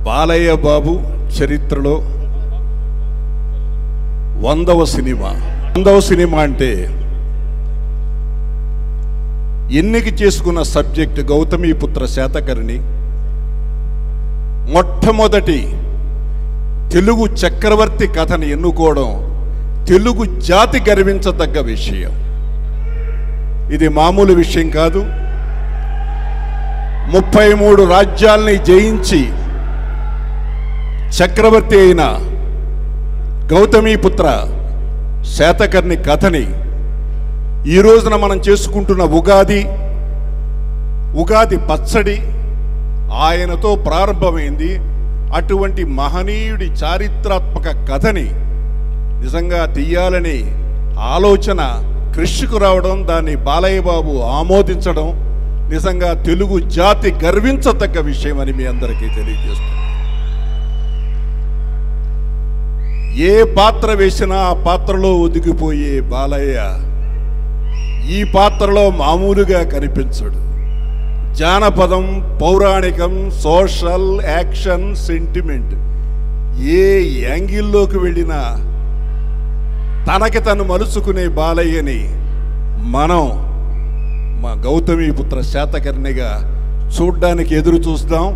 బాలయ్య బాబు చరిత్రలో 100వ cinema. 100వ cinema అంటే ఎన్నిక చేసుకున్న సబ్జెక్ట్ గౌతమీపుత్ర శాతకర్ణి. మొట్టమొదటి తెలుగు చక్రవర్తి కథను ఎన్నుకోవడం తెలుగు జాతి గర్వించదగ్గ విషయం. ఇది మామూలు విషయం కాదు. 33 రాజ్యాల్ని జయించి చక్రవర్తి అయిన గౌతమీపుత్ర శాతకర్ణి కథని ఈ రోజున మనం చేసుకుంటున్న ఉగాది పచ్చడి ఆయనతో ప్రారంభమైంది. అటువంటి మహనీయుడి చారిత్రాత్మక కథని నిజంగా తీయాలని ఆలోచన కృషికి రావడం, దాన్ని బాలయ్య బాబు ఆమోదించడం నిజంగా తెలుగు జాతి గర్వించదగ్గ విషయం అని మీ అందరికీ తెలియజేస్తుంది. ఏ పాత్ర వేసినా ఆ పాత్రలో ఒదిగిపోయే బాలయ్య ఈ పాత్రలో మామూలుగా కనిపించడు. జానపదం, పౌరాణికం, సోషల్, యాక్షన్, సెంటిమెంట్ ఏ యాంగిల్లోకి వెళ్ళినా తనకి తను మలుచుకునే బాలయ్యని మనం మా గౌతమీపుత్ర శాతకర్ణిగా చూడ్డానికి ఎదురు చూస్తాం.